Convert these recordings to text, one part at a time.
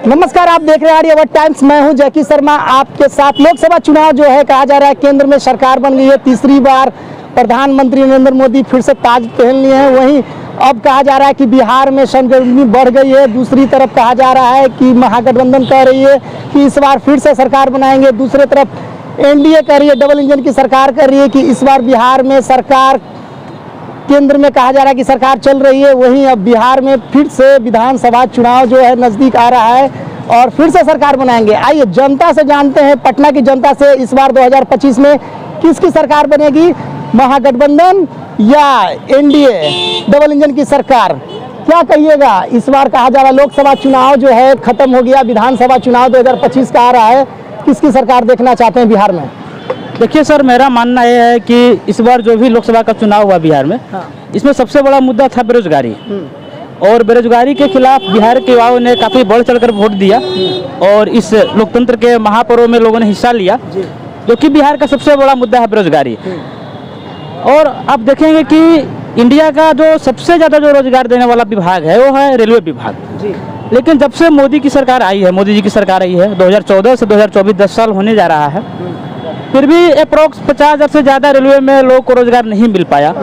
नमस्कार, आप देख रहे हैं आर्यावर्त टाइम्स। मैं हूं जैकी शर्मा आपके साथ। लोकसभा चुनाव जो है, कहा जा रहा है केंद्र में सरकार बन गई है। तीसरी बार प्रधानमंत्री नरेंद्र मोदी फिर से ताज पहन लिए हैं। वहीं अब कहा जा रहा है कि बिहार में सरगर्मी बढ़ गई है। दूसरी तरफ कहा जा रहा है कि महागठबंधन कह रही है कि इस बार फिर से सरकार बनाएंगे। दूसरी तरफ एनडीए कह रही है, डबल इंजन की सरकार कर रही है कि इस बार बिहार में सरकार, केंद्र में कहा जा रहा है कि सरकार चल रही है। वहीं अब बिहार में फिर से विधानसभा चुनाव जो है नज़दीक आ रहा है और फिर से सरकार बनाएंगे। आइए जनता से जानते हैं, पटना की जनता से, इस बार 2025 में किसकी सरकार बनेगी, महागठबंधन या एनडीए डबल इंजन की सरकार? क्या कहिएगा? इस बार कहा जा रहा है लोकसभा चुनाव जो है खत्म हो गया, विधानसभा चुनाव 2025 का आ रहा है। किसकी सरकार देखना चाहते हैं बिहार में? देखिए सर, मेरा मानना यह है कि इस बार जो भी लोकसभा का चुनाव हुआ बिहार में, इसमें सबसे बड़ा मुद्दा था बेरोजगारी। और बेरोजगारी के खिलाफ बिहार के युवाओं ने काफ़ी बढ़ चढ़कर वोट दिया और इस लोकतंत्र के महापर्व में लोगों ने हिस्सा लिया, जो कि बिहार का सबसे बड़ा मुद्दा है बेरोजगारी। और आप देखेंगे कि इंडिया का जो सबसे ज़्यादा जो रोजगार देने वाला विभाग है वो है रेलवे विभाग। लेकिन जब से मोदी की सरकार आई है, मोदी जी की सरकार आई है 2014 से 2024 10 साल होने जा रहा है, फिर भी अप्रोक्स 50,000 से ज़्यादा रेलवे में लोगों को रोजगार नहीं मिल पाया।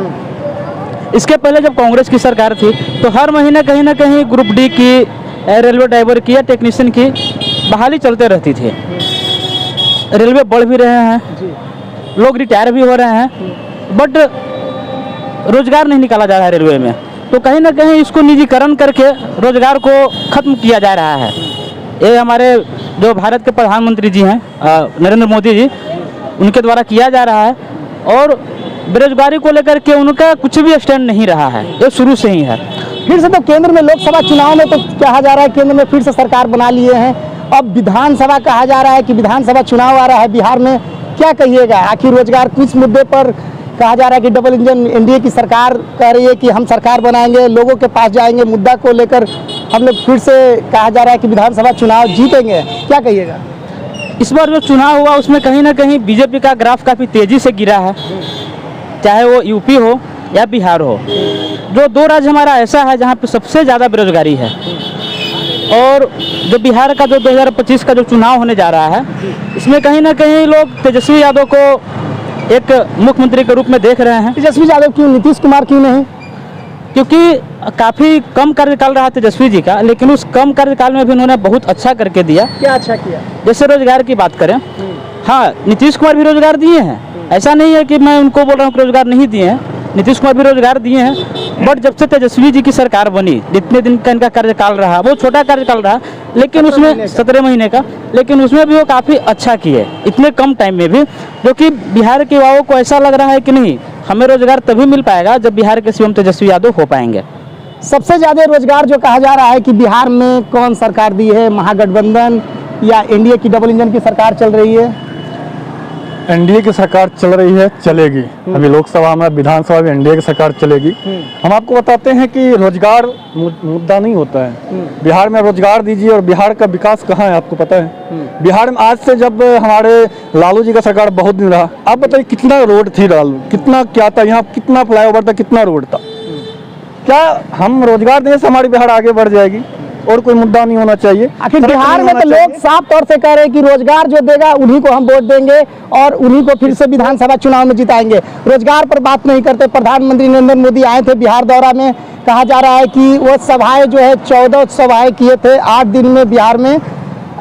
इसके पहले जब कांग्रेस की सरकार थी तो हर महीने कहीं ना कहीं ग्रुप डी की, रेलवे ड्राइवर की या टेक्नीशियन की बहाली चलते रहती थी। रेलवे बढ़ भी रहे हैं, लोग रिटायर भी हो रहे हैं, बट रोजगार नहीं निकाला जा रहा है रेलवे में। तो कहीं ना कहीं इसको निजीकरण करके रोजगार को ख़त्म किया जा रहा है। ये हमारे जो भारत के प्रधानमंत्री जी हैं नरेंद्र मोदी जी, उनके द्वारा किया जा रहा है। और बेरोजगारी को लेकर के उनका कुछ भी स्टैंड नहीं रहा है, ये शुरू से ही है। फिर से तो केंद्र में लोकसभा चुनाव में तो कहा जा रहा है केंद्र में फिर से सरकार बना लिए हैं। अब विधानसभा कहा जा रहा है कि विधानसभा चुनाव आ रहा है बिहार में। क्या कहिएगा? आखिर रोजगार किस मुद्दे पर कहा जा रहा है कि डबल इंजन एनडीए की सरकार कह रही है कि हम सरकार बनाएंगे, लोगों के पास जाएंगे, मुद्दा को लेकर हम लोग फिर से कहा जा रहा है कि विधानसभा चुनाव जीतेंगे? क्या कहिएगा? इस बार जो चुनाव हुआ उसमें कहीं ना कहीं बीजेपी का ग्राफ काफ़ी तेज़ी से गिरा है, चाहे वो यूपी हो या बिहार हो। जो दो राज्य हमारा ऐसा है जहाँ पे सबसे ज़्यादा बेरोजगारी है। और जो बिहार का जो 2025 का जो चुनाव होने जा रहा है, इसमें कहीं ना कहीं लोग तेजस्वी यादव को एक मुख्यमंत्री के रूप में देख रहे हैं। तेजस्वी यादव क्यों, नीतीश कुमार क्यों नहीं? क्योंकि काफ़ी कम कार्यकाल रहा तेजस्वी जी का, लेकिन उस कम कार्यकाल में भी उन्होंने बहुत अच्छा करके दिया। क्या अच्छा किया? जैसे रोजगार की बात करें, हाँ, नीतीश कुमार भी रोजगार दिए हैं, ऐसा नहीं है कि मैं उनको बोल रहा हूँ कि रोजगार नहीं दिए हैं, नीतीश कुमार भी रोजगार दिए हैं। बट जब से तेजस्वी जी की सरकार बनी, जितने दिन का इनका कार्यकाल रहा, वो छोटा कार्यकाल रहा, लेकिन उसमें 17 महीने का, लेकिन उसमें भी वो काफ़ी अच्छा किए इतने कम टाइम में भी, जो कि बिहार के युवाओं को ऐसा लग रहा है कि नहीं, हमें रोजगार तभी मिल पाएगा जब बिहार के सीएम तेजस्वी यादव हो पाएंगे। सबसे ज़्यादा रोजगार जो कहा जा रहा है कि बिहार में कौन सरकार दी है, महागठबंधन या एनडीए की डबल इंजन की सरकार चल रही है? एनडीए की सरकार चल रही है, चलेगी। अभी लोकसभा में, विधानसभा में एनडीए की सरकार चलेगी। हम आपको बताते हैं कि रोजगार मुद्दा नहीं होता है। बिहार में रोजगार दीजिए और बिहार का विकास कहाँ है आपको पता है? बिहार में आज से जब हमारे लालू जी का सरकार बहुत दिन रहा, आप बताइए कितना रोड थी, लालू कितना क्या था, यहाँ कितना फ्लाईओवर था, कितना रोड था। क्या हम रोजगार देने से हमारी बिहार आगे बढ़ जाएगी? और कोई मुद्दा नहीं होना चाहिए। आखिर बिहार में तो लोग साफ तौर से कह रहे हैं कि रोजगार जो देगा उन्हीं को हम वोट देंगे और उन्हीं को फिर से विधानसभा चुनाव में जिताएंगे। रोजगार पर बात नहीं करते। प्रधानमंत्री नरेंद्र मोदी आए थे बिहार दौरा में, कहा जा रहा है कि वो सभाएं जो है 14 सभाएं किए थे, 8 दिन में बिहार में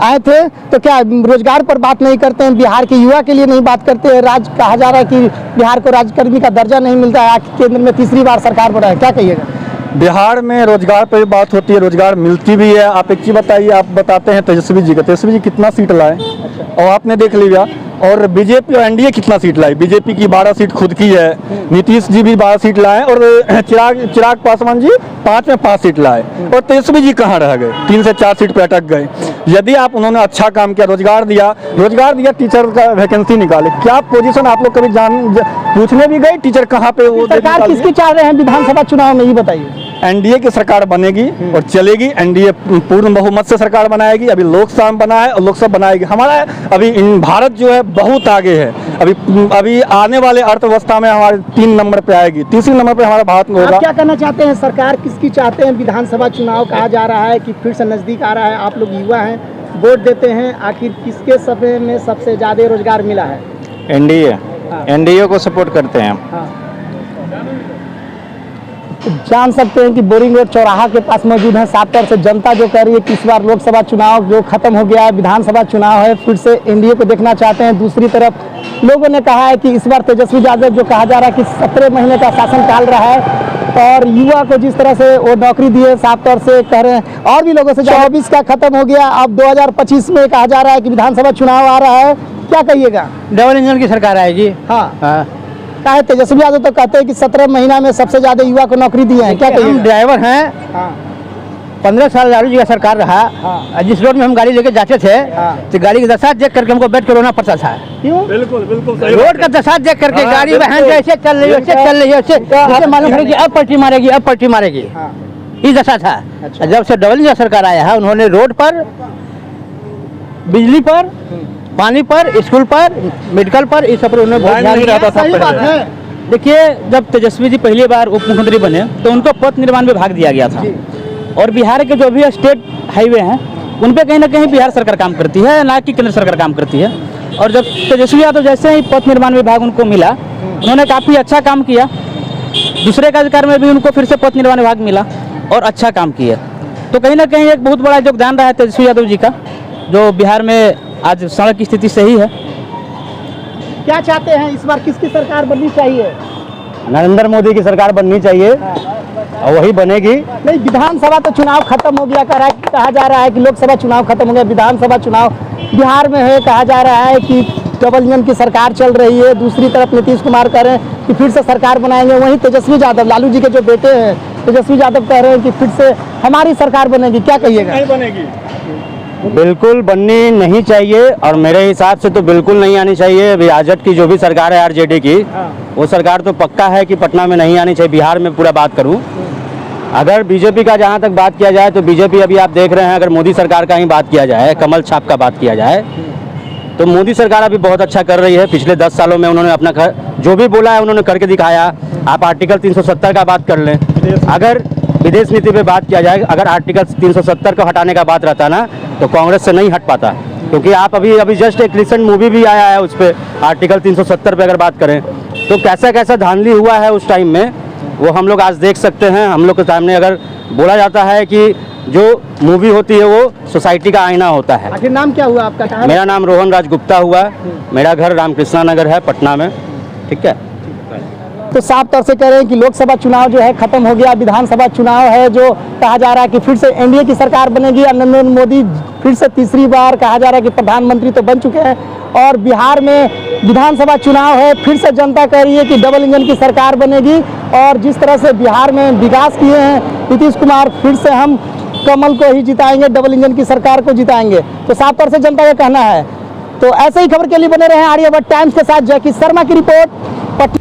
आए थे। तो क्या रोजगार पर बात नहीं करते हैं? बिहार के युवा के लिए नहीं बात करते हैं? कहा जा रहा है कि बिहार को राजकर्मी का दर्जा नहीं मिलता है। केंद्र में तीसरी बार सरकार बना है, क्या कहिएगा? बिहार में रोजगार पर बात होती है, रोजगार मिलती भी है। आप एक चीज बताइए, आप बताते हैं तेजस्वी जी का, तेजस्वी जी कितना सीट लाए और आपने देख लिया। और बीजेपी और एनडीए कितना सीट लाई? बीजेपी की 12 सीट खुद की है, नीतीश जी भी 12 सीट लाए और चिराग पासवान जी 5 में 5 सीट लाए। और तेजस्वी जी कहाँ रह गए? 3 से 4 सीट पे अटक गए। यदि आप उन्होंने अच्छा काम किया, रोजगार दिया, टीचर का वैकेंसी निकाले, क्या पोजीशन आप लोग कभी पूछने भी गए टीचर कहाँ पे? वो सरकार किसकी चाह रहे हैं विधानसभा चुनाव में, ये बताइए। एनडीए की सरकार बनेगी और चलेगी। एनडीए पूर्ण बहुमत से सरकार बनाएगी। अभी लोकसभा में बना है और लोकसभा बनाएगी। हमारा अभी भारत जो है बहुत आगे है। अभी आने वाले अर्थव्यवस्था में हमारे 3 नंबर पे आएगी, तीसरे नंबर पे हमारा भारत में होगा। आप क्या कहना चाहते हैं? सरकार किसकी चाहते हैं? विधानसभा चुनाव कहा जा रहा है कि फिर से नजदीक आ रहा है, आप लोग युवा हैं, वोट देते हैं, आखिर किसके समय में सबसे ज्यादा रोजगार मिला है? एनडीए, हाँ। एनडीए को सपोर्ट करते हैं हम। हाँ। जान सकते हैं कि बोरिंग रोड चौराहा के पास मौजूद है। साफ तौर से जनता जो कह रही है कि इस बार लोकसभा चुनाव जो खत्म हो गया है, विधानसभा चुनाव है, फिर से एनडीए को देखना चाहते हैं। दूसरी तरफ लोगों ने कहा है कि इस बार तेजस्वी यादव जो कहा जा रहा है कि 17 महीने का शासनकाल रहा है और युवा को जिस तरह से वो नौकरी दी है, साफ तौर से कह रहे हैं। और भी लोगों से 24 का खत्म हो गया, अब 2025 में कहा जा रहा है कि विधानसभा चुनाव आ रहा है, क्या कहिएगा? डबल इंजन की सरकार आएगी। हाँ, क्या है? तेजस्वी यादव तो कहते हैं कि 17 महीना में सबसे ज्यादा युवा को नौकरी दी है, क्या कहिएगा? हम ड्राइवर हैं, हाँ, 15 साल लालू जी का सरकार रहा। हाँ। जिस रोड में हम गाड़ी लेके जाते थे हाँ। तो गाड़ी की दशा देख करके हमको बैठ कर रोना पड़ता था। क्यों? बिल्कुल बिल्कुल रोड का दशा देख करके हाँ, गाड़ी बिल्कुल। बहन ऐसे चल रही है, ऐसे चल रही है, ऐसे मालूम है कि अब पलटी मारेगी, अब पलटी मारेगी। हाँ, ये दशा था। अच्छा। जब से डबल इंजन सरकार आया है, उन्होंने रोड पर, बिजली पर, पानी पर, स्कूल पर, मेडिकल पर, इस सब पर उन्होंने बहुत ध्यान दिया। सही बात है। देखिए, जब तेजस्वी जी पहली बार उप मुख्यमंत्री बने तो उनको पथ निर्माण विभाग दिया गया था। और बिहार के जो भी स्टेट हाईवे हैं उन पे कहीं ना कहीं बिहार सरकार काम करती है, ना कि केंद्र सरकार काम करती है। और जब तेजस्वी यादव जैसे ही पथ निर्माण विभाग उनको मिला, उन्होंने काफ़ी अच्छा काम किया। दूसरे कार्यकाल में भी उनको फिर से पथ निर्माण विभाग मिला और अच्छा काम किया। तो कहीं ना कहीं एक बहुत बड़ा योगदान रहा है तेजस्वी यादव जी का, जो बिहार में आज सड़क की स्थिति सही है। क्या चाहते हैं इस बार किसकी सरकार बननी चाहिए? नरेंद्र मोदी की सरकार बननी चाहिए और वही बनेगी। नहीं, विधानसभा तो चुनाव खत्म हो गया, कहा जा रहा है कि लोकसभा चुनाव खत्म हो गया, विधानसभा चुनाव बिहार में है। कहा जा रहा है कि डबल इंजन की सरकार चल रही है। दूसरी तरफ नीतीश कुमार कह रहे हैं कि फिर से सरकार बनाएंगे। वहीं तेजस्वी यादव, लालू जी के जो बेटे हैं, तेजस्वी यादव कह रहे हैं कि फिर से हमारी सरकार बनेगी, क्या कहिएगा? नहीं बनेगी। बिल्कुल बननी नहीं चाहिए और मेरे हिसाब से तो बिल्कुल नहीं आनी चाहिए। अभी आजट की जो भी सरकार है आरजेडी की, वो सरकार तो पक्का है कि पटना में नहीं आनी चाहिए। बिहार में पूरा बात करूं, अगर बीजेपी का जहां तक बात किया जाए तो बीजेपी अभी आप देख रहे हैं, अगर मोदी सरकार का ही बात किया जाए, कमल छाप का बात किया जाए, तो मोदी सरकार अभी बहुत अच्छा कर रही है। पिछले 10 सालों में उन्होंने अपना जो भी बोला है उन्होंने करके दिखाया। आप आर्टिकल 370 का बात कर लें, अगर विदेश नीति पे बात किया जाए, अगर आर्टिकल 370 को हटाने का बात रहता ना तो कांग्रेस से नहीं हट पाता। क्योंकि आप अभी जस्ट एक रिसेंट मूवी भी आया है उस पर, आर्टिकल 370 पे अगर बात करें तो कैसा कैसा धांधली हुआ है उस टाइम में, वो हम लोग आज देख सकते हैं। हम लोग के सामने अगर बोला जाता है कि जो मूवी होती है वो सोसाइटी का आईना होता है। आखिर नाम क्या हुआ आपका? कहाँ? मेरा नाम रोहन राज गुप्ता हुआ, मेरा घर रामकृष्णा नगर है पटना में। ठीक है। तो साफ तौर से कह रहे हैं कि लोकसभा चुनाव जो है खत्म हो गया, विधानसभा चुनाव है, जो कहा जा रहा है कि फिर से एनडीए की सरकार बनेगी और नरेंद्र मोदी फिर से तीसरी बार कहा जा रहा है कि प्रधानमंत्री तो बन चुके हैं। और बिहार में विधानसभा चुनाव है, फिर से जनता कह रही है कि डबल इंजन की सरकार बनेगी। और जिस तरह से बिहार में विकास किए हैं नीतीश कुमार, फिर से हम कमल को ही जिताएंगे, डबल इंजन की सरकार को जिताएंगे। तो साफ तौर से जनता का कहना है। तो ऐसे ही खबर के लिए बने रहे आर्यभट्ट टाइम्स के साथ जैकी शर्मा की रिपोर्ट।